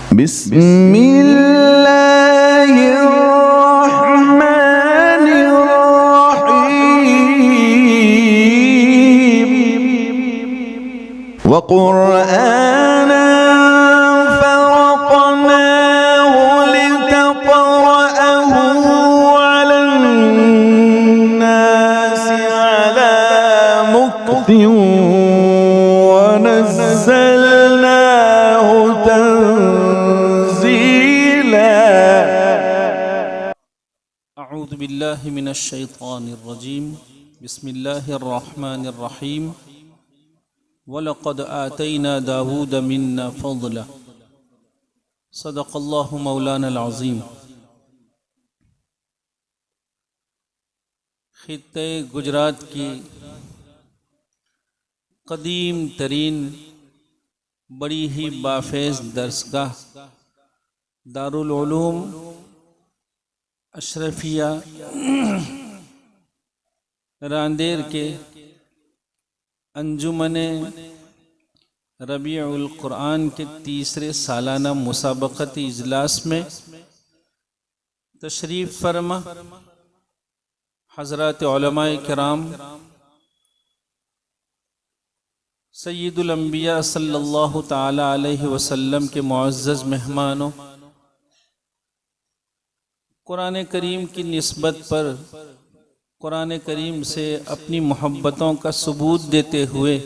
बिस्मिल्लाहिर्रहमानिर्रहीम वक़ुरआना फ़रक़नाहु लितक़रअहु अलन्नासि अला मुक्तिन वनज़्ज़लनाहु तंज़ीला। अऊज़ु बिल्लाहि मिनश शैतानिर रजीम। बिस्मिल्लाहिर रहमानिर रहीम। वलक़द आतैना दाऊद मिन्ना फ़ज़ला। सदक़ल्लाहु मौलानल अज़ीम। खित्ते गुजरात की कदीम तरीन बड़ी ही बाफेज़ दरसगाह दारुल उलूम अशरफिया रांदेर के अंजुमने रबीउल कुरान के तीसरे सालाना मुसाबक़ती इजलास में तशरीफ़ फरमा हज़रात उलमाए किराम सय्यदुल अंबिया सल्लल्लाहु ताला अलैहि वसल्लम के मुअज़्ज़ज़ मेहमानों, कुरान करीम की निस्बत पर कुरान करीम से अपनी मोहब्बतों का सबूत देते हुए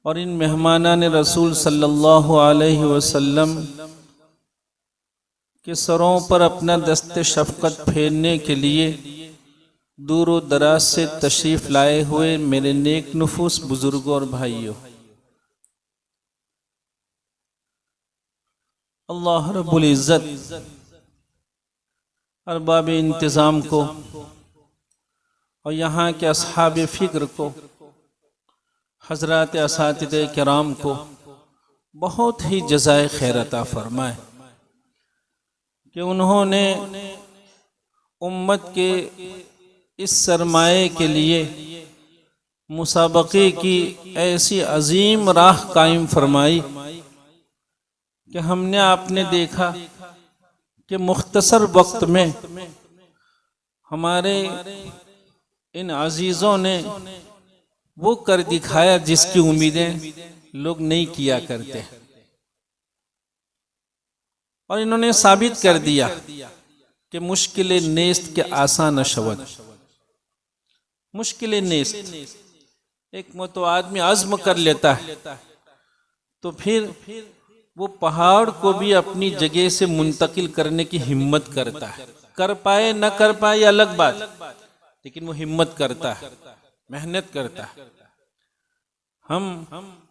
और इन मेहमानान रसूल सल्लल्लाहु अलैहि वसल्लम के सरों पर अपना दस्ते शफ़क़त फेरने के लिए दूर व दराज से तशरीफ़ लाए हुए मेरे नेक नुफूस बुज़ुर्गों और भाइयों, अल्लाह रब्बुल इज़्ज़त अरबाब इंतज़ाम को और यहाँ के अस्हाब फ़िक्र को, हज़रात असातिज़े किराम को बहुत ही जज़ाए खैर अता फ़रमाए कि उन्होंने उम्मत के इस सरमाए के लिए मुसाबक़े की ऐसी अज़ीम राह कायम फरमाई कि हमने आपने देखा कि मुख्तसर वक्त में हमारे इन अजीज़ों ने वो कर दिखाया जिसकी उम्मीदें लोग नहीं किया करते, और इन्होंने साबित कर दिया कि मुश्किल नेस्त के आसान शवद। मुश्किल नेस्त एक तो आदमी अज़्म कर लेता है तो फिर वो पहाड़ को भी अपनी जगह से मुंतकिल करने की हिम्मत करता है। कर पाए न कर पाए अलग बात, लेकिन वो हिम्मत करता है, मेहनत करता है। हम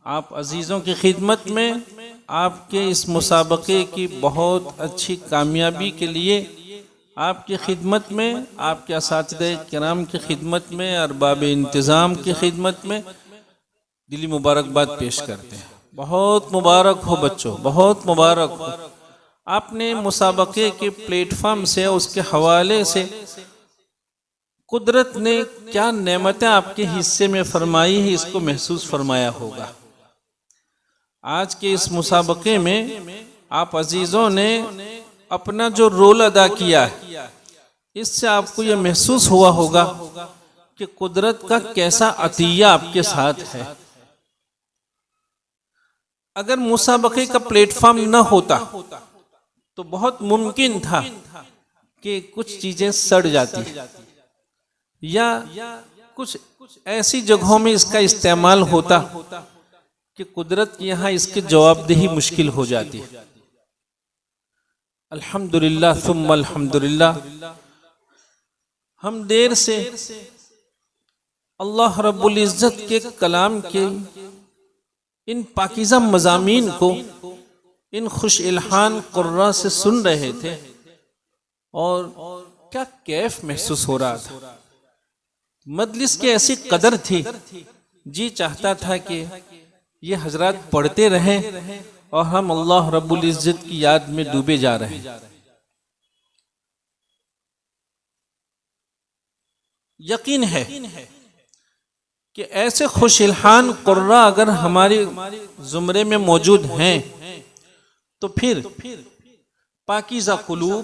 आप अजीज़ों की खिदमत में, आपके इस मुसाबक़े की बहुत अच्छी कामयाबी के लिए, आपकी खिदमत में, आपके असातिज़े किराम की खिदमत में, अरबाब इंतज़ाम की खिदमत में दिली मुबारकबाद पेश करते हैं। बहुत मुबारक हो बच्चों, बहुत मुबारक हो। आपने मुसाबक़े के प्लेटफॉर्म से, उसके हवाले से कुदरत ने क्या नेमतें आपके हिस्से में फरमाई है, इसको महसूस फरमाया होगा। आज के इस मुसाबक़े में आप अजीज़ों ने अपना जो रोल अदा किया है, इससे आपको यह महसूस हुआ होगा कि कुदरत का कैसा अतिया आपके साथ है। अगर मुसाबक़े का प्लेटफॉर्म न होता तो बहुत मुमकिन था कि कुछ चीज़ें सड़ जाती या कुछ ऐसी जगहों में इसका इस्तेमाल होता कि कुदरत के यहाँ इसकी जवाबदेही मुश्किल हो जाती है। अल्हम्दुलिल्लाह सुम्मा अल्हम्दुलिल्लाह, हम देर से अल्लाह रब्बुल इज़्ज़त के कलाम के इन पाकीज़ा मज़ामीन को इन खुश इल्हान कुर्रा से सुन रहे थे और क्या कैफ महसूस हो रहा था। मजलिस की ऐसी कदर थी, जी चाहता था कि ये हजरात पढ़ते रहें और हम अल्लाह रब्बुल इज़्ज़त की याद में डूबे जा रहे हैं। यकीन है कि ऐसे खुश इल्हान कुर्रा अगर हमारे जुमरे में मौजूद हैं तो फिर पाकीज़ा कुलूब,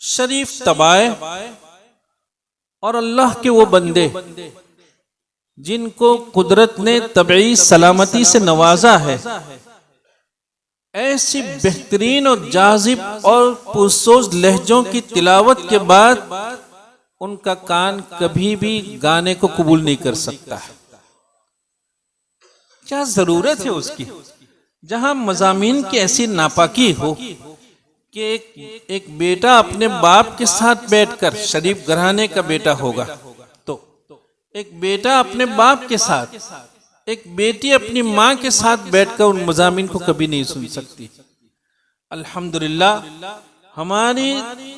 शरीफ तबाए और अल्लाह के वो बंदे जिनको कुदरत ने तबई सलामती से नवाजा है, ऐसी बेहतरीन और जाजिब और पुरसोज लहजों की तिलावत के बाद उनका कान कभी भी गाने को कबूल नहीं कर सकता है। क्या जरूरत है उसकी? जहां मजामीन की ऐसी नापाकी हो कि एक बेटा अपने बाप के साथ बैठकर, शरीफ घराने का बेटा होगा तो एक बेटा अपने बाप के साथ, एक बेटी अपनी माँ के साथ बैठकर उन मजामीन को कभी नहीं सुन सकती। अल्हम्दुलिल्लाह हमारी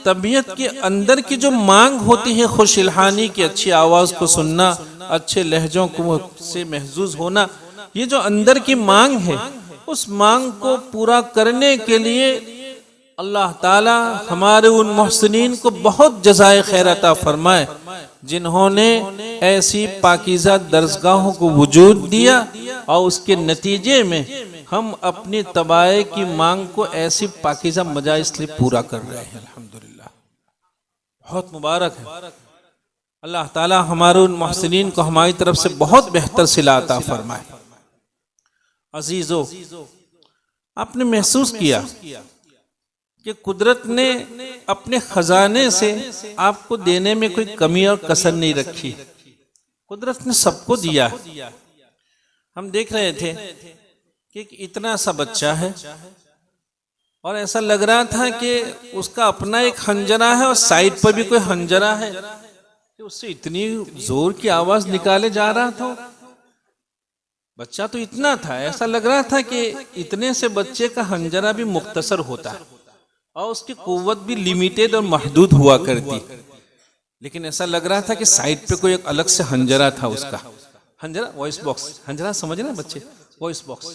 तबीयत के अंदर की जो मांग होती है खुश इल्हानी की, अच्छी आवाज को सुनना, अच्छे लहजों को से महजूज होना, ये जो अंदर की मांग है, उस मांग को पूरा करने के लिए अल्लाह ताला हमारे उन मोहसिनीन को बहुत जज़ाए खैर अता फरमाए जिन्होंने ऐसी पाकीज़ा दरसगाहों को वजूद दिया और उसके नतीजे में हम अपनी तबाए की मांग को ऐसी पाकीज़ा मजाइस से पूरा कर रहे हैं। अल्हम्दुलिल्लाह बहुत मुबारक है। अल्लाह ताला हमारे उन मोहसिनीन को हमारी तरफ से बहुत बेहतर सिला अता फरमाए। अजीजों, आपने महसूस किया कि कुदरत ने अपने खजाने से आपको देने में कोई कमी और कसर नहीं रखी। कुदरत ने सबको दिया। हम देख रहे थे कि इतना सा बच्चा है और ऐसा लग रहा था कि उसका अपना एक हंजरा है और साइड पर भी कोई हंजरा है कि उससे इतनी जोर की आवाज निकाले जा रहा था। बच्चा तो इतना था, ऐसा लग रहा था कि इतने से बच्चे का हंजरा भी मुख्तसर होता है और उसकी कुव्वत भी लिमिटेड और महदूद हुआ करती, लेकिन ऐसा लग रहा था कि साइड पे कोई एक अलग से हंजरा था। उसका हंजरा, वॉइस बॉक्स, हंजरा समझ ना बच्चे, वॉइस बॉक्स।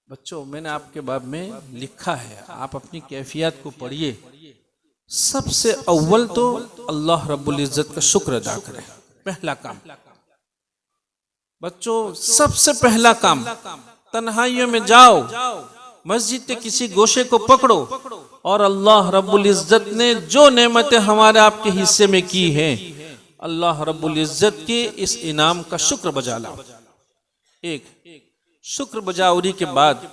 बच्चों, मैंने आपके बाब में लिखा है, आप अपनी कैफियत को पढ़िए। सबसे अव्वल तो अल्लाह रब्बुल इज्जत का शुक्र अदा करें, पहला काम। बच्चों, सबसे पहला काम, तन्हाइयों में जाओ, मस्जिद के किसी गोशे को पकड़ो और अल्लाह रब्बुल इज्जत ने जो नेमतें हमारे आपके हिस्से में की हैं, अल्लाह रब्बुल इज्जत के इस इनाम का शुक्र बजा लाओ। एक शुक्र बजावरी के बाद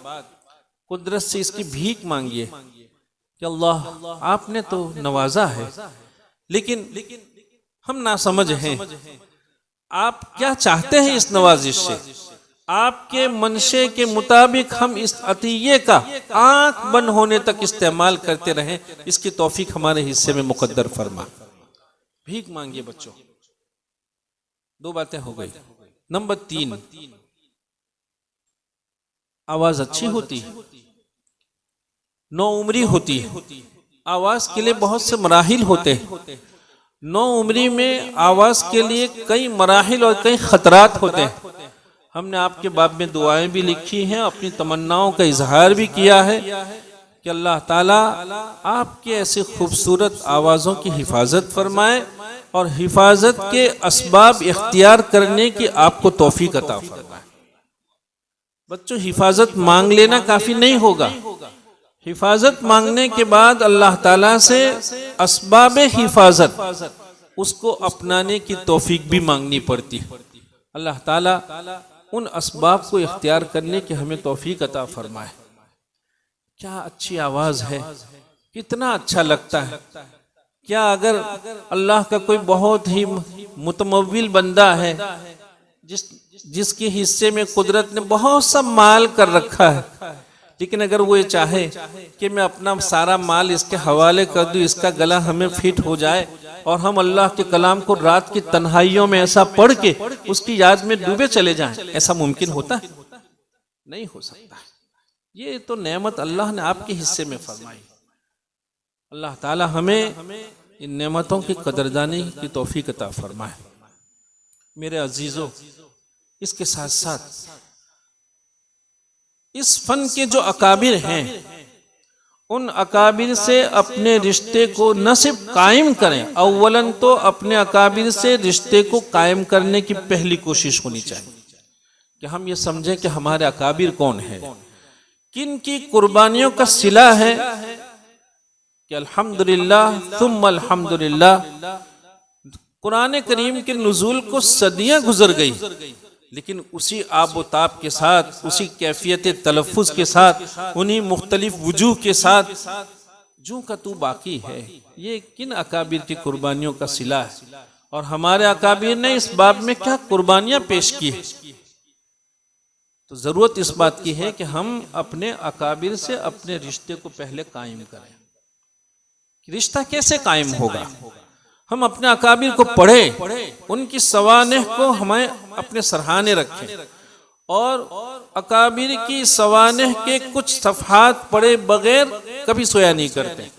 कुदरत से इसकी भीख मांगिए कि अल्लाह आपने तो नवाजा है, लेकिन हम नासमझ हैं। आप क्या चाहते हैं इस नवाजिश से? आपके मनशे के मुताबिक हम इस अतिये का आंख बंद होने तक इस्तेमाल करते रहें, इसकी तौफीक हमारे हिस्से में मुकद्दर फरमा। भीख मांगिए बच्चों। दो बातें हो गई। नंबर 3, आवाज अच्छी होती है, नौ उम्री होती है। आवाज के लिए बहुत से मराहिल होते हैं। नौ उम्री में आवाज के लिए कई मराहिल और कई खतरात होते हैं। हमने आपके बाब में दुआएं भी लिखी हैं, अपनी तमन्नाओं का इजहार भी किया है कि अल्लाह ताला आपके ऐसे खूबसूरत आवाज़ों की हिफाजत फरमाए और हिफाजत के असबाब इख्तियार करने की आपको तौफीक अता फरमाए। बच्चों, हिफाजत मांग लेना काफी नहीं होगा। हिफाजत मांगने के बाद अल्लाह ताला से असबाब हिफाजत, उसको अपनाने की तौफीक भी मांगनी पड़ती है। अल्लाह ताला उन असबाब को इख्तियार करने की हमें तौफीक अता फरमाए। क्या अच्छी आवाज है, कितना अच्छा लगता है। क्या अगर अल्लाह का कोई बहुत ही मुतमव्विल बंदा है जिसके हिस्से में कुदरत ने बहुत सा माल कर रखा है, लेकिन अगर वो ये चाहे कि मैं अपना सारा माल इसके हवाले कर दूं, इसका गला हमें फिट हो जाए और हम अल्लाह के कलाम को रात की तन्हाइयों में ऐसा पढ़ के उसकी याद में डूबे चले जाएं, ऐसा मुमकिन होता है? नहीं हो सकता। ये तो नेमत अल्लाह ने आपके हिस्से में फरमाई। अल्लाह ताला हमें इन नेमतों की कदरदानी की तौफीक अता फरमाए। मेरे अजीजों, इसके साथ साथ इस फन के जो अकाबिर हैं, उन अकाबिर से अपने रिश्ते को न सिर्फ कायम करें, अव्वलन तो अपने अकाबिर से रिश्ते को कायम करने की पहली कोशिश होनी चाहिए कि हम ये समझें कि हमारे अकाबिर कौन है, किन की कुर्बानियों का सिला है कि अल्हम्दुलिल्लाह तुम अल्हम्दुलिल्लाह। कुरान करीम के नुज़ूल को सदियां गुजर गई, लेकिन उसी आबोताब के साथ, उसी कैफियत तलफ़ुज़ के साथ, उन्हीं मुख्तलिफ वजूह के साथ जूं का तू बाकी है। ये किन अकाबिर की कुर्बानियों का सिला है, और हमारे अकाबिर ने इस बाब में क्या कुर्बानियां पेश की है। तो जरूरत इस बात की है कि हम अपने अकाबिर से अपने रिश्ते को पहले कायम करें। रिश्ता कैसे कायम होगा? हम अपने अकाबिर को पढ़ें, उनकी सवानेह को हमें अपने सरहाने रखें, और अकाबिर की सवानेह के कुछ सफ़हात पढ़े बगैर कभी सोया नहीं करते।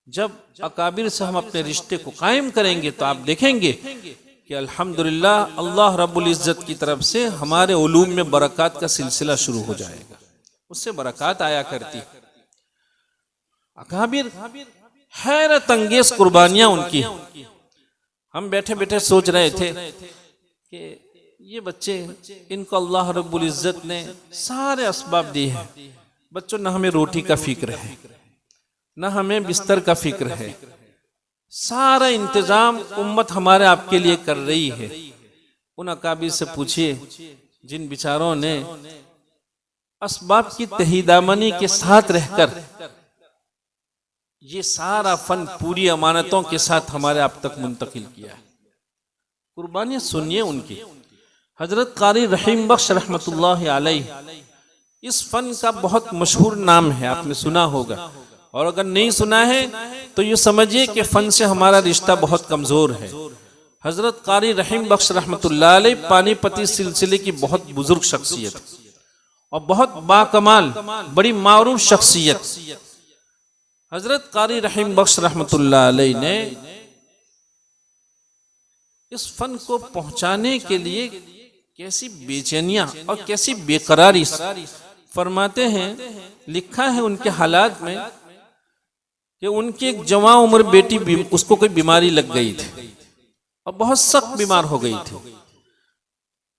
जब अकाबिर से हम अपने रिश्ते को कायम करेंगे तो आप देखेंगे कि अल्हम्दुलिल्लाह अल्लाह रब्बुल इज़्ज़त की तरफ से हमारे उलूम में बरक़ात का सिलसिला शुरू हो जाएगा, उससे बरक़ात आया करती। अकाबिर हैरत अंगेज कुर्बानियां उनकी। हम बैठे बैठे सोच रहे थे कि ये बच्चे, इनको अल्लाह रब्बुल इज़्ज़त ने सारे असबाब दिए हैं। बच्चों, न हमें रोटी का फिक्र है, न हमें बिस्तर का फिक्र है, सारा इंतजाम उम्मत हमारे आपके लिए कर रही है। उन अकाबिर से पूछिए जिन बिचारों ने असबाब की तहीदामनी के साथ रहकर ये सारा फन पूरी अमानतों के साथ हमारे आप तक मुंतकिल किया है। कुर्बानियां सुनिए उनकी। हजरत कारी रहीम बख्श रहमतुल्लाह अलैह इस फन का बहुत मशहूर नाम है, आपने सुना होगा, और अगर नहीं सुना है तो ये समझिए कि फन से हमारा रिश्ता बहुत कमजोर है। हजरत कारी रहीम बख्श रहमतुल्लाह अलैह पानीपती सिलसिले की बहुत बुजुर्ग शख्सियत और बहुत बाकमाल, बड़ी मारूफ शख्सियत। हजरत कारी रहीम बख्श रहमतुल्लाह अलैह ने इस फन को पहुंचाने के लिए कैसी बेचैनियां और कैसी बेकरारी फरमाते हैं। लिखा है उनके हालात में कि उनकी एक जवान उम्र बेटी उसको कोई बीमारी लग गई थी और बहुत सख्त बीमार हो गई थी।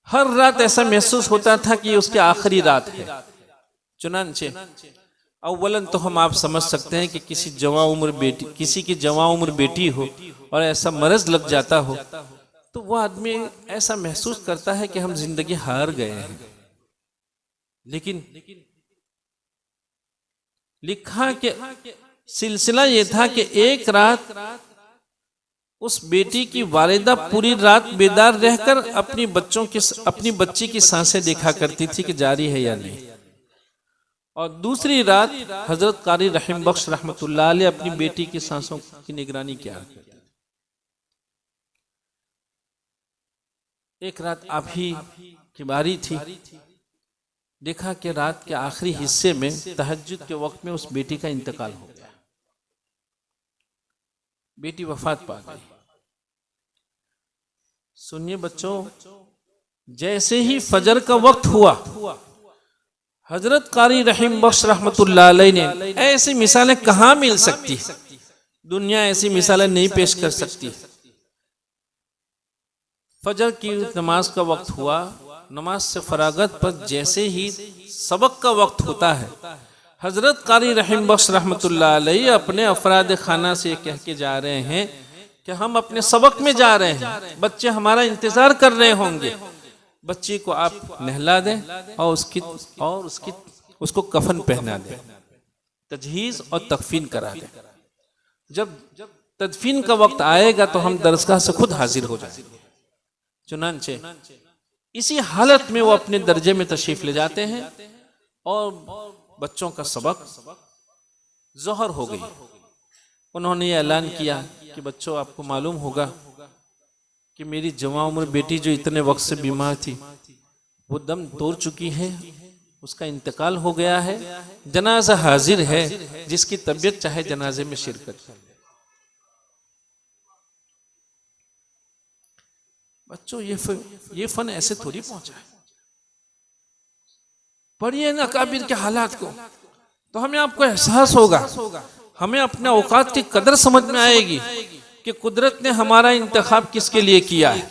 हर रात ऐसा महसूस होता था कि ये उसकी आखिरी रात है। चुनांचे अव्वलन तो हम आप समझ सकते हैं कि किसी की जवान उम्र बेटी हो और ऐसा मरज लग जाता हो तो वह आदमी ऐसा महसूस करता है कि हम जिंदगी हार गए हैं। लेकिन लिखा कि सिलसिला ये था कि एक रात उस बेटी की वालिदा पूरी रात बेदार रहकर अपनी बच्ची की सांसें देखा करती थी कि जारी है या नहीं, और दूसरी रात हजरत कारी रहीम बख्श रहमतुल्लाह अलैह अपनी बेटी की सांसों की निगरानी किया करते। एक रात आप ही की बारी थी। देखा कि रात के आखिरी हिस्से में तहज्जुद के वक्त में उस बेटी का इंतकाल हो गया, बेटी वफात पा गई। सुनिए बच्चों, जैसे ही फजर का वक्त हुआ हजरत कारी रहीम बख्श रहमतुल्लाह अलैह ने, ऐसी मिसालें कहाँ मिल सकती, दुनिया ऐसी मिसालें नहीं पेश कर सकती। फजर की नमाज का वक्त हुआ, नमाज से फरागत पर जैसे ही सबक का वक्त होता है, हजरत कारी रहीम बख्श रहमतुल्लाह अलैह अपने अफराद खाना से कह के जा रहे हैं कि हम अपने सबक में जा रहे हैं, बच्चे हमारा इंतजार कर रहे होंगे, बच्ची को आप नहला दें और उसको कफन पहना दें, तजहीज और तकफीन करा दें। जब तदफीन का वक्त आएगा तो हम दरसगाह से खुद हाजिर हो जाएंगे। चुनांचे इसी हालत में वो अपने दर्जे में तशरीफ ले जाते हैं और बच्चों का सबक ज़ोहर हो गई। उन्होंने ये ऐलान किया कि बच्चों, आपको मालूम होगा कि मेरी जवान उम्र बेटी जो इतने वक्त से बीमार थी वो दम तोड़ चुकी है, उसका इंतकाल हो गया है, जनाजा हाजिर है, जिसकी तबीयत चाहे जनाजे में शिरकत कर। बच्चों, ये फन ऐसे थोड़ी पहुंचा है। पढ़िए ना अकाबिर के हालात को तो हमें आपको एहसास होगा, हमें अपने औकात की कदर समझ में आएगी। कि कुदरत ने हमारा इंतखाब किसके लिए किया है,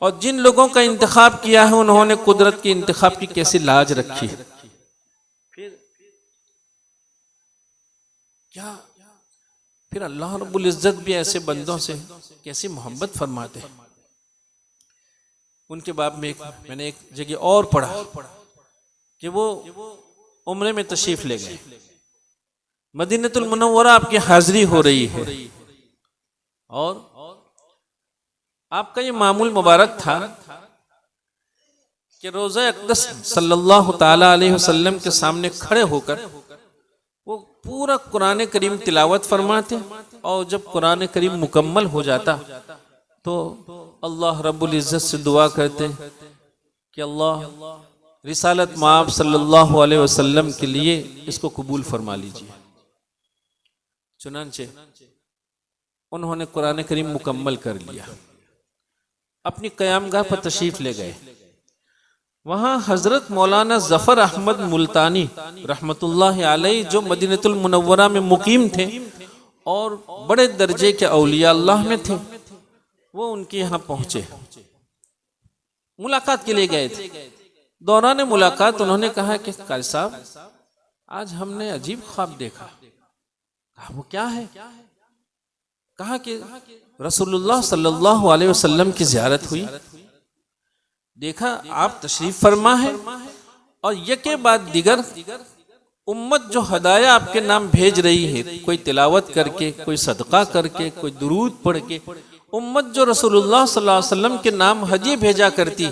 और जिन लोगों का इंतखाब किया है उन्होंने कुदरत के इंतखाब की कैसी लाज रखी है। फिर अल्लाह रब्बुल इज्जत भी ऐसे बंदों से कैसी मोहब्बत फरमाते हैं। उनके बाब में मैंने एक जगह और पढ़ा कि वो उम्रे में तशरीफ ले गए, मदीनतुल मुनव्वरा आपकी हाजिरी हो रही है, और आपका ये मामूल मुबारक था कि रोज़ा अक़दस सल्लल्लाहु ताला अलैहि वसल्लम के सामने खड़े होकर वो पूरा कुरान करीम तिलावत फरमाते, और जब कुरान करीम मुकम्मल हो जाता तो अल्लाह रब्बुल इज़्ज़त से दुआ करते कि अल्लाह रिसालत माब सल्लल्लाहु अलैहि वसल्लम के लिए इसको कबूल फरमा लीजिए। चुनांचे उन्होंने कुरान करीम मुकम्मल कर लिया, अपनी क़यामगाह पर तशरीफ ले गए। वहाँ हजरत मौलाना जफर अहमद मुल्तानी रहमतुल्लाह अलैह जो मदीनतुल मुनव्वरा में मुकीम थे और बड़े दर्जे के औलिया अल्लाह में थे, वो उनके यहाँ पहुंचे, मुलाकात के लिए गए थे। दौरान मुलाकात उन्होंने कहा कि कारी साहब आज हमने अजीब ख्वाब देखा। कहा वो क्या है? कहा कि रसूलुल्लाह सल्लल्लाहु अलैहि वसल्लम की ज़ियारत हुई, देखा आप तशरीफ फरमा है, और यके बाद दिगर उम्मत जो हदाया आपके नाम भेज रही है, कोई तिलावत करके, कोई सदका करके, कोई दुरूद पढ़ के, उम्मत जो रसूलुल्लाह सल्लल्लाहु अलैहि वसल्लम के नाम हदिये भेजा करती,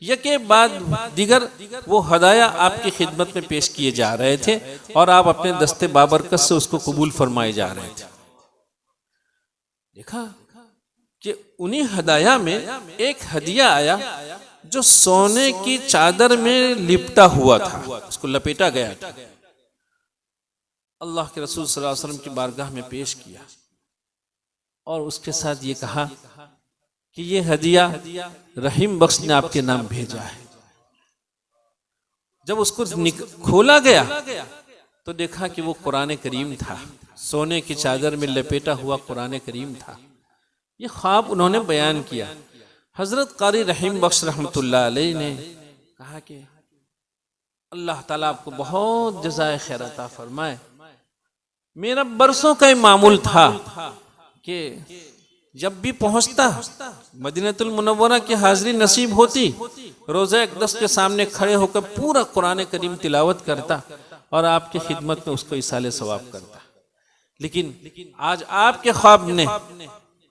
यके बाद दिगर वो हदाया आपकी खिदमत में पेश किए जा रहे थे, और आप अपने दस्ते बाबरकत से उसको कबूल फरमाए जा रहे थे। देखा कि उन्हीं हदाया में एक हदिया आया जो सोने की चादर में लिपटा हुआ था, उसको लपेटा गया था। अल्लाह के रसूल सल्लल्लाहु अलैहि वसल्लम की बारगाह में पेश किया, और उसके साथ ये कहा कि ये हदिया रहीम बख्श ने आपके नाम भेजा है। जब उसको खोला गया तो देखा कि वो कुरान करीम था, सोने की चादर में लपेटा हुआ कुरान करीम था। ये ख्वाब उन्होंने बयान किया। हजरत कारी रहीम बख्श रहमतुल्लाह अलैह ने कहा कि अल्लाह ताला आपको बहुत जज़ाए खैर अता फरमाए। मेरा बरसों का मामूल था कि जब भी पहुंचता मदीनतुल मुनव्वरा की हाजिरी नसीब होती, रोज़ा अक़दस के सामने खड़े होकर पूरा कुरान करीम तिलावत करता और आपकी खिदमत में उसको इसाले सवाब करता। लेकिन आज आपके ख्वाब ने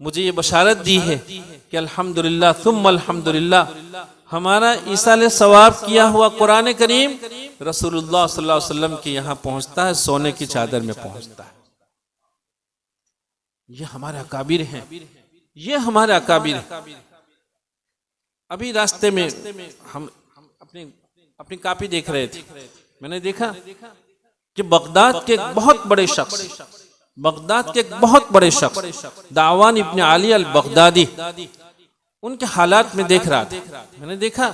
मुझे ये बशारत दी है कि अल्हम्दुलिल्लाह सुम्मा अल्हम्दुलिल्लाह, हमारा इसाले सवाब किया हुआ कुरान करीम रसूलुल्लाह सल्लल्लाहु अलैहि वसल्लम के यहाँ पहुँचता है, सोने की चादर में पहुँचता है। ये हमारे अकाबिर हैं, ये हमारे अकाबिर हैं। अभी रास्ते में हम अपनी कापी देख रहे थे, मैंने देखा कि बगदाद के एक बहुत बड़े शख्स, बगदाद के एक बहुत बड़े शख्स दावान इब्न अली अल बगदादी, उनके हालात में देख रहा था। मैंने देखा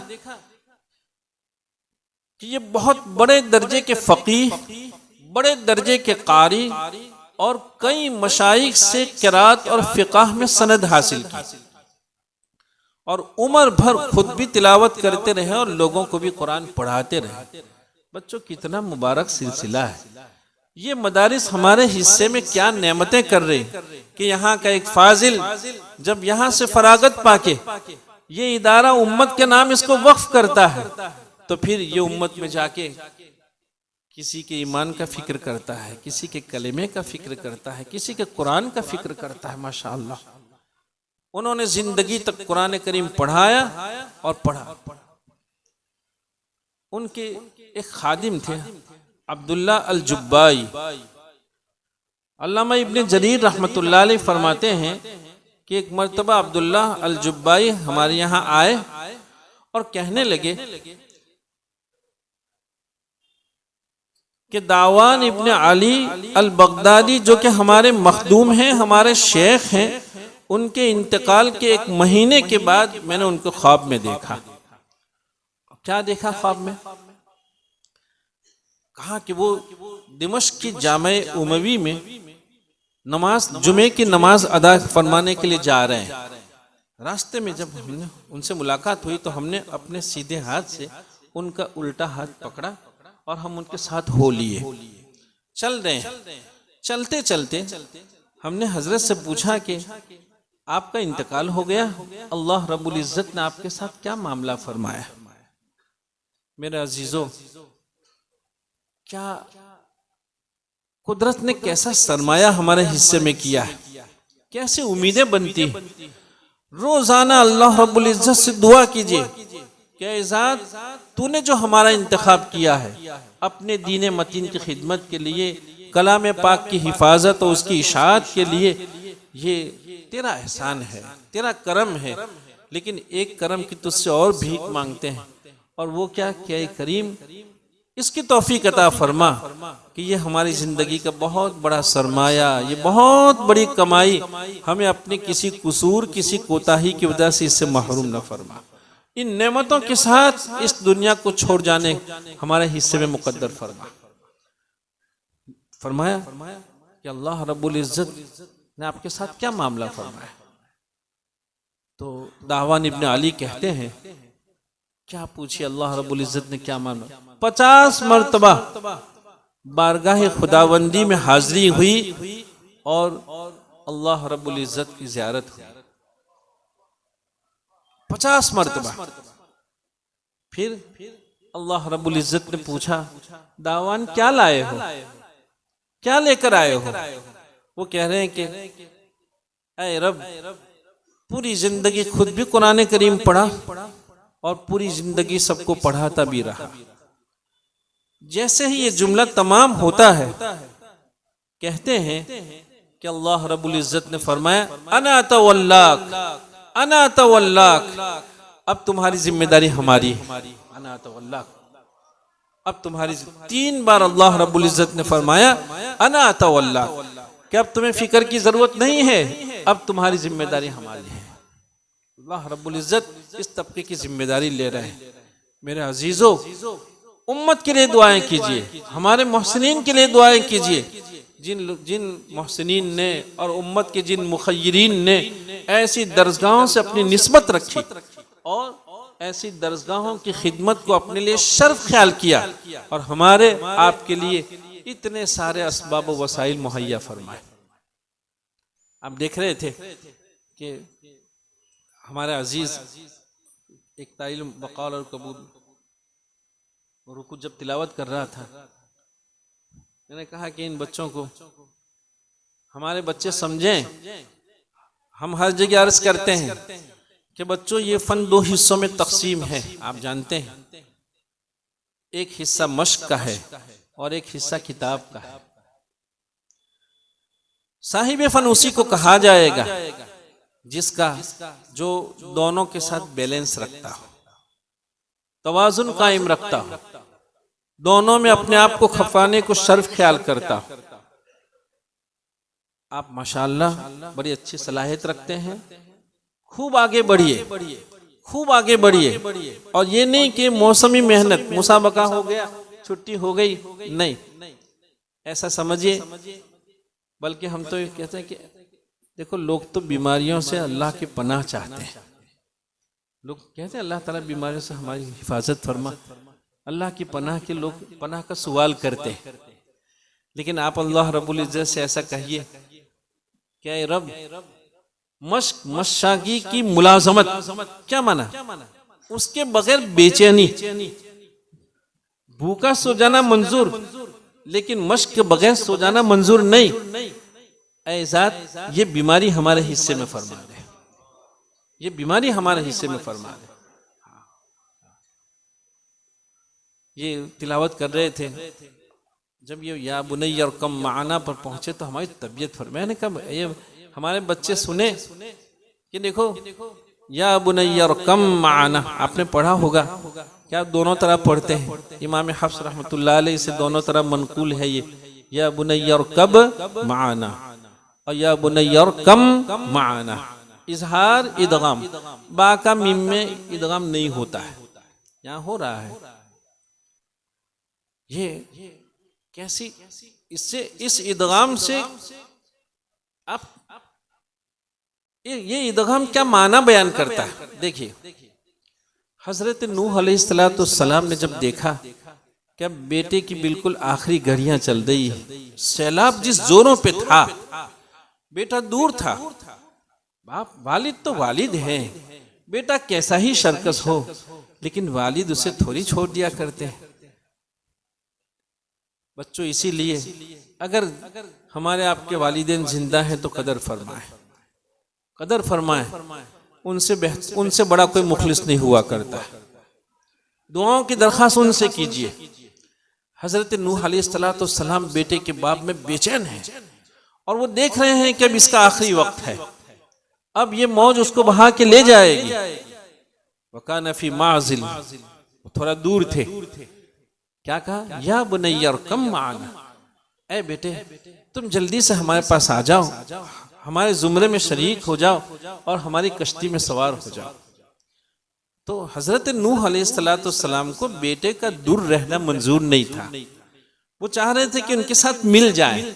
कि ये बहुत बड़े दर्जे के फकीह, बड़े दर्जे के कारी और कई मशाइख से किरात और फिक़ह में सनद हासिल की, और उम्र भर खुद भी तिलावत करते रहे और लोगों को भी कुरान पढ़ाते रहे। बच्चों कितना मुबारक सिलसिला है। ये मदारिस हमारे हिस्से में क्या नेमतें कर रहे कि यहाँ का एक फाजिल जब यहाँ से फरागत पाके ये इदारा उम्मत के नाम इसको वक्फ करता है, तो फिर ये उम्मत में जाके किसी के ईमान का फिक्र करता है, किसी के कलेमे का फिक्र करता है, किसी के कुरान का फिक्र करता है। माशाअल्लाह, उन्होंने जिंदगी तक कुरान करीम पढ़ाया और पढ़ा। उनके एक खादिम थे अब्दुल्ला अल जुब्बाई। अल्लामा इब्न जरीर रहमतुल्लाह अलैह फरमाते हैं कि एक मर्तबा अब्दुल्ला अल जुब्बाई हमारे यहाँ आए और कहने लगे कि दावान इब्न अली अल बगदादी जो कि हमारे मखदूम हैं, हमारे शेख हैं, उनके इंतकाल के एक महीने के बाद मैंने उनको ख्वाब में देखा। क्या देखा ख्वाब में? कहा कि वो दिमश्क की जामे उमवी में नमाज जुमे की नमाज अदा फरमाने के लिए जा रहे हैं। रास्ते में जब हमने उनसे मुलाकात हुई तो हमने अपने सीधे हाथ से उनका उल्टा हाथ पकड़ा और हम उनके साथ हो लिए। चल रहे हैं, चलते चलते हमने हजरत से पूछा कि आपका इंतकाल हो गया, अल्लाह रब्बुल इज्जत ने आपके साथ क्या मामला फरमाया। मेरे अजीजों, क्या कुदरत ने कैसा सरमाया हमारे हिस्से में किया है, कैसे उम्मीदें बनती हैं। रोजाना अल्लाह रब्बुल इज्जत से दुआ कीजिए कि ऐ ज़ात तूने जो हमारा इंतखाब किया है अपने दीन मतीन की खिदमत के लिए, कलाम पाक की हिफाजत और उसकी इशाअत के लिए, ये तेरा एहसान है, तेरा करम है। लेकिन एक करम की तुझसे और भीख मांगते हैं, और वो क्या ऐ करीम इसकी तौफीक अता फरमा कि ये हमारी जिंदगी का बहुत बड़ा सरमाया, ये बहुत बड़ी कमाई हमें अपने किसी कसूर, किसी कोताही की वजह से इससे महरूम न फरमा। इन नेमतों के साथ इस दुनिया को छोड़ जाने हमारे हिस्से में मुकद्दर फरमाया कि अल्लाह रब्बुल इज्जत ने आपके साथ क्या मामला फरमाया। तो दावान इब्न अली कहते हैं, क्या पूछिए अल्लाह रब्बुल इज्जत ने क्या मामला। 50 मरतबा बारगाह खुदाबंदी में हाजिरी हुई और अल्लाह रब्बुल इज्जत की ज़ियारत हुई 50 मरतबा। फिर अल्लाह रब्बुल इज्जत ने पूछा, दावान क्या लाए हो, क्या लेकर आए हो। वो कह रहे हैं कि ऐ रब, पूरी जिंदगी खुद भी कुरान करीम पढ़ा और पूरी जिंदगी सबको पढ़ाता भी रहा। जैसे ही ये जुमला तमाम होता है, कहते हैं कि अल्लाह रब्बुल इज्जत ने फरमाया, अना तवल्लाक, अना तवल्लाक, अब तुम्हारी जिम्मेदारी हमारी है। अना तवल्लाक, अब तुम्हारी। 3 बार अल्लाह रब्बुल इज्जत ने फरमाया अना तवल्लाक, कि अब तुम्हें फिक्र की जरूरत नहीं है, अब तुम्हारी जिम्मेदारी हमारी है। अल्लाह रब्बुल इज्जत इस तबके की जिम्मेदारी ले रहे हैं। मेरे अजीजों, उम्मत के लिए दुआएं कीजिए, हमारे मोहसिनीन के लिए दुआएं कीजिए। जिन मोहसिनीन ने और उम्मत के जिन मुखय्यरीन ने ऐसी दरसगाहों से अपनी निस्बत रखी और ऐसी दरसगाहों की खिदमत को अपने लिए शर्फ ख्याल किया और हमारे आपके लिए इतने सारे असबाब व वसाइल मुहैया फरमाए। आप देख रहे थे कि हमारे अजीज एक ताइल बक़ौल और कबूल रुकू जब तिलावत कर रहा था, मैंने कहा कि इन बच्चों को हमारे बच्चे समझें। हम हर जगह अर्ज करते हैं कि बच्चों ये फन 2 हिस्सों में तकसीम है, आप जानते हैं। एक हिस्सा मश्क का है और एक हिस्सा किताब का है। साहिब फन उसी को कहा जाएगा जिसका जो दोनों के साथ बैलेंस रखता हो, तवाजुन कायम रखता हो, दोनों में अपने आप को खपाने को शर्फ ख्याल करता हो। आप माशाअल्लाह बड़ी अच्छी सलाहियत रखते हैं, खूब आगे बढ़िए, खूब आगे बढ़िए। और ये नहीं कि मौसमी मेहनत, मुसाबका हो गया, छुट्टी हो गई, नहीं ऐसा समझिए। बल्कि हम तो ये कहते हैं कि देखो, लोग तो बीमारियों से अल्लाह की पनाह चाहते हैं। लोग कहते हैं अल्लाह ताला बीमारियों से हमारी हिफाजत फरमा, अल्लाह की पनाह के लोग पनाह का सवाल करते हैं। लेकिन आप अल्लाह रब्बुल इज्जत से ऐसा कहिए, क्या रब, मश्क मशागी की मुलाजमत क्या माना, उसके बगैर बेचैनी, भूखा सो जाना मंजूर लेकिन मश्क के बगैर सो जाना मंजूर नहीं। ऐ ज़ात, ये बीमारी हमारे हिस्से में फरमा दे, ये बीमारी हमारे हिस्से में फरमा दे। ये तिलावत कर रहे थे, जब ये या बुनैया और कम माना पर पहुंचे तो हमारी तबीयत फर, मैंने कहा ये हमारे बच्चे सुने कि देखो या बुनैया और कम माना, आपने पढ़ा होगा क्या, दोनों तरह पढ़ते हैं। इमाम हफ्स रहमतुल्लाह अलैह से दोनों तरह मनकूल है ये, या बुनैया और कब माना और या बुनैया और कम माना। इजहार इदगाम, बा का मीम में इदगाम नहीं होता है, यहाँ हो रहा है। ये कैसी, इससे इस इदगाम से अब ये इदगाम क्या माना बयान करता है? देखिए, हजरत नूह अलैहिस्सलाम ने जब देखा क्या बेटे की बिल्कुल आखिरी घड़ियां चल रही है, सैलाब जिस जोरों पे था, बेटा दूर था, बाप वालिद तो वालिद है, बेटा कैसा ही शर्कस हो, लेकिन वालिद उसे थोड़ी छोड़ दिया करते हैं। बच्चों, इसीलिए अगर हमारे आपके वालिदैन जिंदा हैं तो कदर फरमाए, कदर फरमाए। उनसे बड़ा कोई मुखलिस नहीं हुआ करता है। दुआओं की दरख्वास्त उनसे कीजिए। हजरत नूह अलैहिस्सलाम बेटे के बाप में बेचैन है और वो देख रहे हैं कि अब इसका आखिरी वक्त है, अब ये मौज उसको बहा के ले जाएगी। वकान फी माजिल, वो थोड़ा दूर थे। क्या कहा? या बुनैया कम माना, ए बेटे तुम जल्दी से हमारे पास आ जाओ, हमारे जुमरे में शरीक हो जाओ और हमारी कश्ती में सवार हो जाओ। तो हजरत नूह अलैहिस्सलाम को बेटे का दूर रहना मंजूर नहीं था। वो चाह रहे थे कि उनके साथ मिल जाए।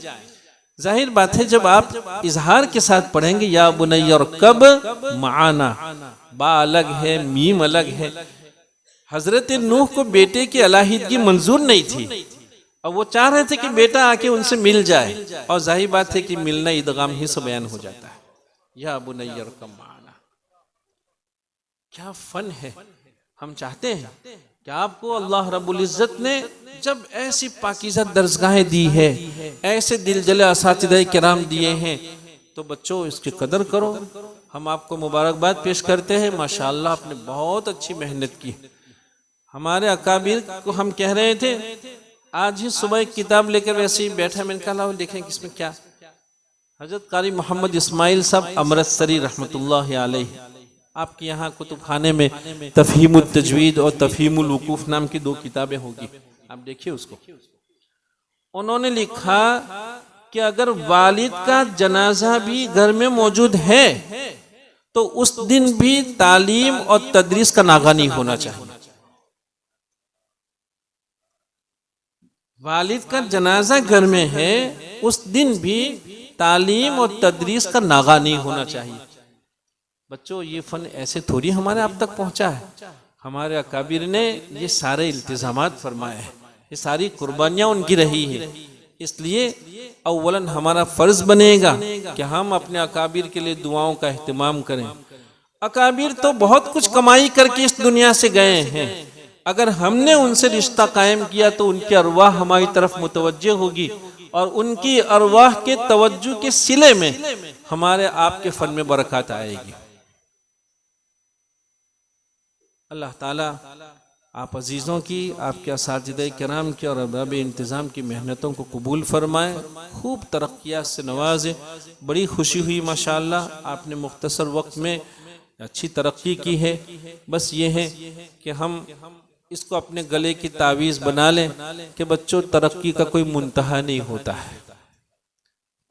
जाहिर बात है, जब आप इजहार के साथ पढ़ेंगे या बुनैया और कब माना, बा अलग है, मीम अलग है। हजरत नूह को बेटे की अलहीदगी मंजूर नहीं थी और वो चाह रहे थे कि बेटा आके उनसे मिल जाए, और जाहिर बात है कि मिलना इदगाम ही से बयान हो जाता है। या बुनैया और कब माना, क्या फन है। हम चाहते हैं कि आपको अल्लाह रब्बुल इज्जत ने जब ऐसी पाकीज़ा दर्जगाहें दी है, ऐसे दिलजले असातिज़े किराम दिए हैं, तो बच्चों इसकी कदर करो। हम आपको मुबारकबाद पेश करते हैं, माशाअल्लाह आपने बहुत अच्छी मेहनत की। हमारे अकाबिर को हम कह रहे थे, आज ही सुबह एक किताब लेकर वैसे ही बैठा, मैंने कहा लाओ देखें किसमें क्या। हजरत कारी मोहम्मद इस्माइल साहब अमृतसरी रहमतुल्लाह अलैह, आपके यहाँ कुतुब खाने में तफहीमुल तजवीद और तफहीमुल वुकूफ नाम की 2 किताबें होगी, आप देखिए उसको। उन्होंने लिखा कि अगर वालिद का जनाजा भी घर में मौजूद है तो उस दिन भी तालीम और तदरीस का नागा नहीं होना चाहिए। वालिद का जनाजा घर में है, उस दिन भी तालीम और तदरीस का नागा नहीं होना चाहिए। बच्चों, ये फन ऐसे थोड़ी हमारे आप तक पहुंचा है। हमारे अकाबिर ने ये सारे इल्तिजामात फरमाए हैं, ये सारी कुर्बानियां उनकी रही है। इसलिए अव्वलन हमारा फर्ज बनेगा कि हम अपने अकाबिर के लिए दुआओं का एहतिमाम करें। अकाबिर तो बहुत कुछ कमाई करके इस दुनिया से गए हैं, अगर हमने उनसे रिश्ता कायम किया तो उनकी अरवाह हमारी तरफ मुतवज्जे होगी और उनकी अरवाह के तवज्जो के सिले में हमारे आपके फन में बरकत आएगी। अल्लाह ताला आप अजीज़ों की, आपके असातिज़े किराम की और अरबाब इंतज़ाम की मेहनतों को कबूल फरमाए, खूब तरक्कियात से नवाजे। बड़ी खुशी हुई माशाअल्लाह, आपने मुख्तसर वक्त में अच्छी तरक्की की है। बस ये है कि हम इसको अपने गले की तावीज़ बना लें कि बच्चों, तरक्की का कोई मुंतहा नहीं होता है,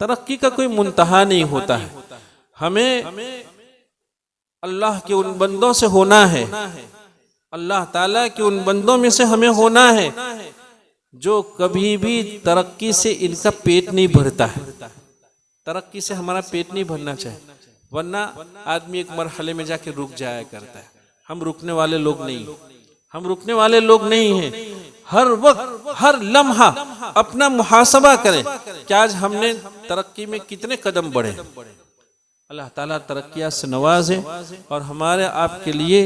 तरक्की का कोई मुंतहा नहीं होता है। हमें अल्लाह के उन बंदों से होना है, अल्लाह ताला के उन बंदों में से हमें होना है जो कभी भी तरक्की से इनका पेट नहीं भरता है। तरक्की से हमारा पेट नहीं भरना चाहिए, वरना आदमी एक मरहले में जाके रुक जाया करता है। हम रुकने वाले लोग नहीं, हम रुकने वाले लोग नहीं हैं। हर वक्त हर लम्हा अपना मुहासबा करें कि आज हमने तरक्की में कितने कदम बढ़े। अल्लाह ताला तरक्कियात से नवाजे और हमारे आपके लिए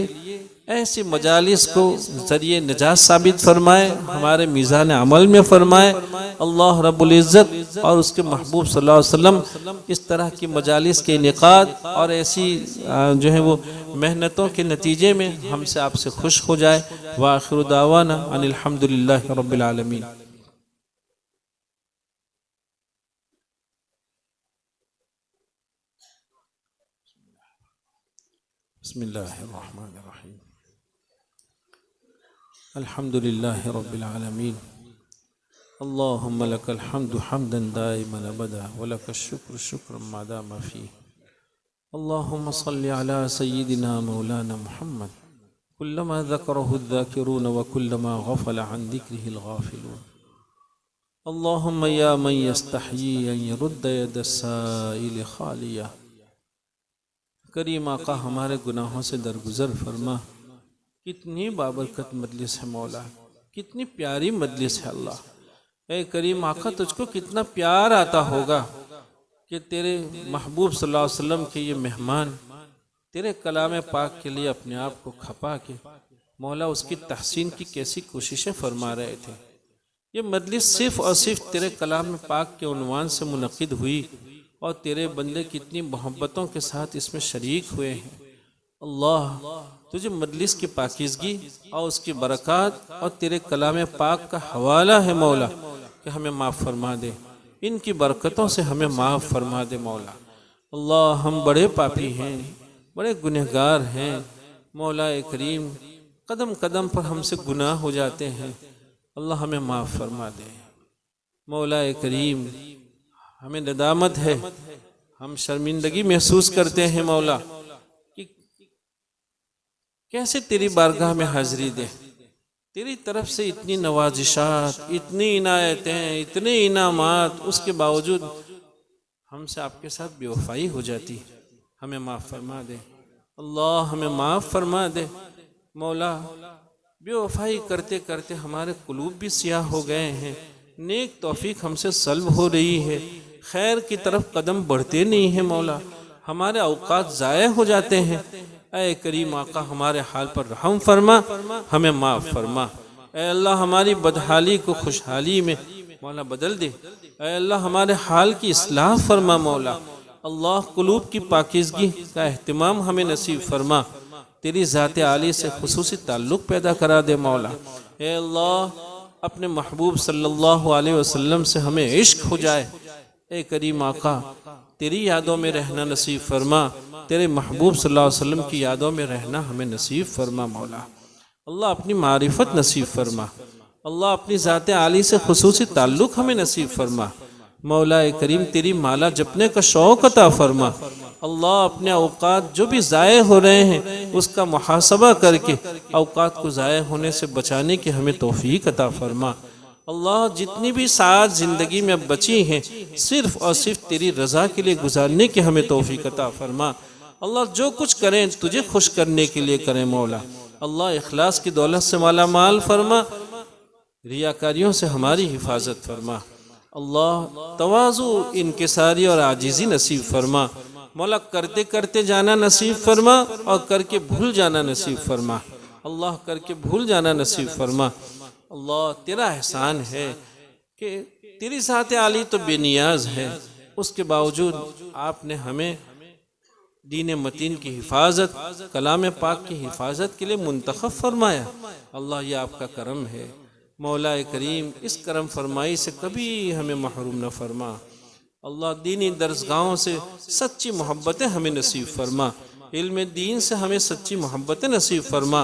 ऐसी मजालिस को जरिए निजात साबित फरमाए, हमारे मीज़ान अमल में फरमाए। अल्लाह रब्बुल इज़्ज़त और उसके महबूब सल्लल्लाहु अलैहि वसल्लम इस तरह की मजालिस के इनेकाद और ऐसी जो है वो मेहनतों के नतीजे में हमसे आपसे खुश हो जाए। व आखिरु दावाना अनिल हम्दुलिल्लाहि रब्बिल आलमीन। बिस्मिल्लाहिर्रहमानिर्रहीम। अल्हम्दुलिल्लाहि रब्बिल आलमीन। अल्लाहुम्मा लकल हम्दु हम्दन दाइमन अबदा व लकश शुक्र शुक्रन मा दामा फीह। अल्लाहुम्मा सल्लि अला सय्यिदिना मौलाना मुहम्मद कुल्लमा ज़करहु ज़ाकिरून व कुल्लमा गफ़ल अन ज़िक्रिहिल गाफ़िलून। अल्लाहुम्मा या मन यस्तही अन यरुद्द यद साइल खालिया। करीम आका हमारे गुनाहों से दरगुजर फरमा। कितनी बाबरकत मजलिस है मौला, कितनी प्यारी मजलिस है अल्लाह। ए करीम आका, तुझको कितना प्यार आता होगा कि तेरे महबूब सल्लल्लाहु अलैहि वसल्लम के ये मेहमान तेरे कलाम पाक के लिए अपने आप को खपा के मौला उसकी तहसीन की कैसी कोशिशें फरमा रहे थे। ये मजलिस सिर्फ और सिर्फ तेरे कलाम पाक के उन्वान से मुनक़िद हुई और तेरे बंदे कितनी मोहब्बतों के साथ इसमें शरीक हुए हैं। अल्लाह, तुझे मजलिस की पाकीज़गी और उसकी बरक़ात और तेरे कलाम पाक का हवाला है मौला कि हमें माफ़ फरमा दे, इनकी बरकतों से हमें माफ़ फरमा दे मौला। अल्लाह, हम बड़े पापी हैं, बड़े गुनहगार हैं मौला करीम, कदम कदम पर हमसे गुनाह हो जाते हैं। अल्लाह, हमें माफ़ फरमा दे मौला करीम। हमें नदामत है, हम शर्मिंदगी महसूस करते हैं मौला कि कैसे तेरी बारगाह में हाजिरी दे। तेरी तरफ से इतनी नवाजिशात, इतनी इनायतें, इतने इनामात, उसके बावजूद हमसे आपके साथ बेवफाई हो जाती। हमें माफ़ फरमा दे अल्लाह, हमें माफ़ फरमा दे मौला। बेवफाई करते करते हमारे कुलूब भी सियाह हो गए हैं, नेक तौफीक हमसे सल्ब हो रही है, खैर की तरफ कदम बढ़ते नहीं हैं मौला, हमारे औकात ज़ाय हो जाते हैं। ऐ करीम आका, हमारे हाल पर रहम फरमा, हमें माफ़ फरमा। ऐ अल्लाह, हमारी बदहाली को खुशहाली में मौला बदल दे। ऐ अल्लाह, हमारे हाल की इस्लाह फरमा मौला। अल्लाह, कुलूब की पाकीज़गी का एहतिमाम हमें नसीब फरमा। तेरी ज़ात आली से खुसूसी ताल्लुक़ पैदा करा दे मौला। ऐ अल्लाह, अपने महबूब सल्लल्लाहु अलैहि वसल्लम से हमें इश्क हो जाए। ए करीम आका, तेरी यादों में रहना नसीब फरमा, तेरे महबूब सल्लल्लाहु अलैहि वसल्लम की यादों में रहना हमें नसीब फरमा मौला। अल्लाह, अपनी मारिफत नसीब फरमा। अल्लाह, अपनी ज़ात आली से खुसूसी ताल्लुक़ हमें नसीब फरमा मौला करीम। तेरी माला जपने का शौक़ अता फरमा। अल्लाह, अपने औकात जो भी ज़ाय हो रहे हैं उसका मुहासबा करके औकात को ज़ाय होने से बचाने की हमें तौफीक अता फरमा। अल्लाह, जितनी भी साथ ज़िंदगी में बची हैं सिर्फ़ और सिर्फ तेरी रज़ा के लिए गुजारने की हमें तौफीक अता फरमा। अल्लाह, जो कुछ करें तुझे खुश करने के लिए करें मौला। अल्लाह, इखलास की दौलत से माला माल फरमा, रियाकारियों से हमारी हिफाजत फरमा। अल्लाह, तवाज़ु, इनकिसारी और आजिज़ी नसीब फरमा मौला। करते करते जाना नसीब फरमा और करके भूल जाना नसीब फरमा। अल्लाह, करके भूल जाना नसीब फरमा। अल्लाह, तेरा एहसान है कि तेरी ज़ात आली तो बेनियाज है, उसके बावजूद आपने हमें दीन मतीन की हिफाजत, कलाम पाक की हिफाजत के लिए मुंतखब फरमाया। अल्लाह, ये आपका करम है मौला करीम। इस करम फरमाई से कभी हमें महरूम न फरमा। अल्लाह, दीनी दरसगाहों से सच्ची मोहब्बतें हमें नसीब फरमा, इल्म दीन से हमें सच्ची मोहब्बतें नसीब फरमा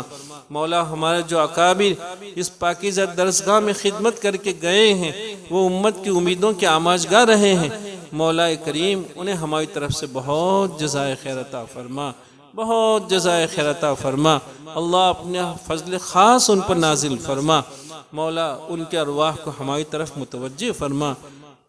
मौला। हमारे जो अकाबिर इस पाकीज़ा दरसगाह में खिदमत करके गए हैं, वो उम्मत की उम्मीदों के आमाजगा रहे हैं मौला करीम, उन्हें हमारी तरफ से बहुत जज़ाए खैर अता फरमा, बहुत जज़ाए खैर अता फरमा। अल्लाह, अपने फजल ख़ास उन पर नाजिल फरमा मौला। उनके अरवाह को हमारी तरफ मुतवज्जे फरमा।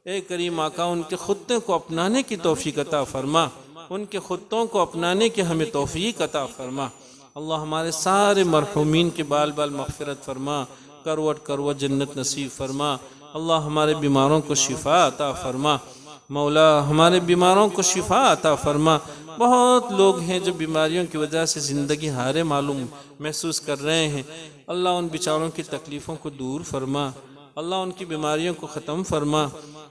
ए करीम आका, उनके खुत्ते को अपनाने की तौफीक अता फरमा, उनके खुत्तों को अपनाने की हमें तौफीक अता फरमा। अल्लाह, हमारे सारे मरहूमीन के बाल बाल मग़फ़िरत फरमा, करवट करवट जन्नत नसीब फरमा। अल्लाह, हमारे बीमारों को शिफा अता फरमा मौला, हमारे बीमारों को शिफा अता फरमा। बहुत लोग हैं जो बीमारियों की वजह से ज़िंदगी हारे मालूम महसूस कर रहे हैं। अल्लाह, उन बेचारों की तकलीफ़ों को दूर फरमा। अल्लाह, उनकी बीमारियों को ख़त्म फरमा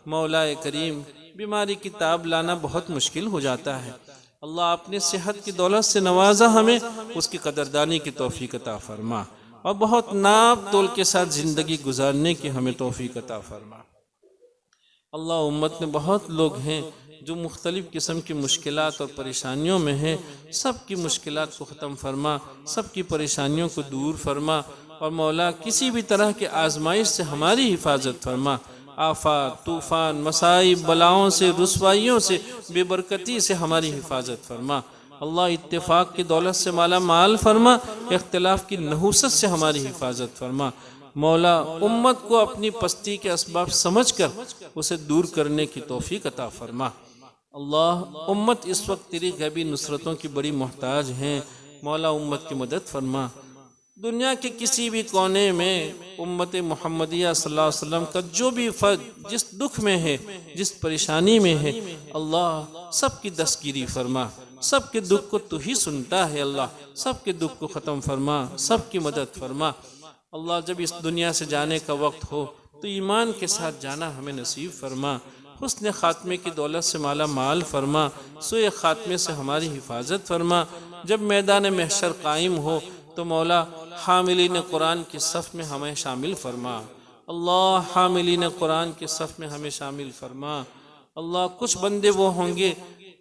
मौला करीम। बीमारी की ताब लाना बहुत मुश्किल हो जाता है। अल्लाह, अपने सेहत की दौलत से नवाजा, हमें उसकी कदरदानी की तौफीक अता फरमा और बहुत नाप तोल के साथ ज़िंदगी गुजारने की हमें तौफीक अता फरमा। अल्लाह, उम्मत में बहुत लोग हैं जो मुख्तलिफ़ किस्म की मुश्किलात और परेशानियों में हैं। सब की मुश्किलात को ख़त्म फरमा, सब की परेशानियों को दूर फरमा और मौला, किसी भी तरह के आजमाइश से हमारी हिफाजत फरमा। आफात, तूफ़ान, मसाइब, बलाओं से, रुसवाइयों से, बेबरकती से हमारी हिफाजत फरमा। अल्लाह, इत्तेफाक की दौलत से माला माल फरमा, इख्तिलाफ की नहूसत से हमारी हिफाजत फरमा। मौला उम्मत को अपनी पस्ती के असबाब समझकर उसे दूर करने की तौफीक अता फरमा। अल्लाह उम्मत इस वक्त तेरी गैबी नुसरतों की बड़ी मोहताज हैं, मौला उम्मत की मदद फरमा। दुनिया के किसी भी कोने में उम्मत मुहम्मदिया सल्लल्लाहु अलैहि वसल्लम का जो भी फर्द जिस दुख में है, जिस परेशानी में है, अल्लाह सबकी दस्तगिरी फरमा। सबके दुख को तू ही सुनता है अल्लाह, सबके दुख को ख़त्म फरमा, सबकी मदद फरमा। अल्लाह जब इस दुनिया से जाने का वक्त हो तो ईमान के साथ जाना हमें नसीब फरमा। हुस्न ख़ात्मे की दौलत से माला माल फरमा, सुए ख़ात्मे से हमारी हिफाजत फरमा। जब मैदान महशर कायम हो तो मौला हामिलीन कुरान की सफ़ में हमें शामिल फरमा। अल्लाह हामिलीन कुरान की सफ़ में हमें शामिल फरमा। अल्लाह कुछ बंदे वो होंगे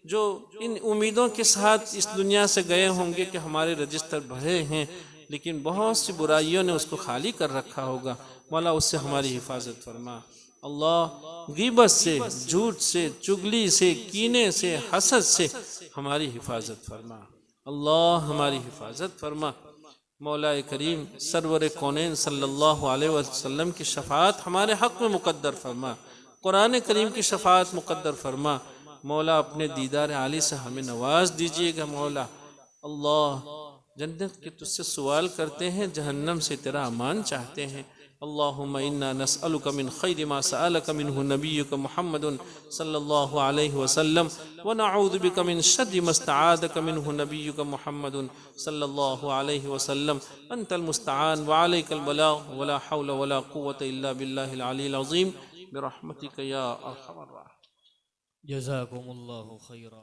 जो इन उम्मीदों के साथ इस दुनिया से गए होंगे कि हमारे रजिस्टर भरे हैं, लेकिन बहुत सी बुराइयों ने उसको खाली कर रखा होगा। मौला उससे हमारी हिफाजत फरमा। अल्लाह गीबत से, झूठ से, चुगली से, कीने से, हसद से हमारी हिफाजत फरमा। अल्लाह हमारी हिफाजत फरमा। मौला करीम सरवर कौनैन सल्लल्लाहु अलैहि वसल्लम की शफाअत हमारे हक़ में मुक़द्दर फरमा। कुरान करीम की शफाअत मुक़द्दर फरमा। मौला अपने दीदार आली से हमें नवाज दीजिएगा। मौला अल्लाह जन्नत के तुझसे सवाल करते हैं, जहन्नम से तेरा अमान चाहते हैं। अल्लाहुम्मा इन्ना नस्अलुका मिन खैरि मा सअलका मिन्हु नबियुका मुहम्मदुन सल्लल्लाहु अलैहि वसल्लम व नऊज़ु बिका मिन शर्रि मा इस्तआज़का मिन्हु नबियुका मुहम्मदुन सल्लल्लाहु अलैहि वसल्लम। अंतल मुस्तआन व अलैकल बलाग व ला हौला व ला कुव्वता इल्ला बिल्लाहिल अलील अज़ीम बिरहमतिका या अरहमर राहिमीन। जज़ाकुमुल्लाहु खैरा।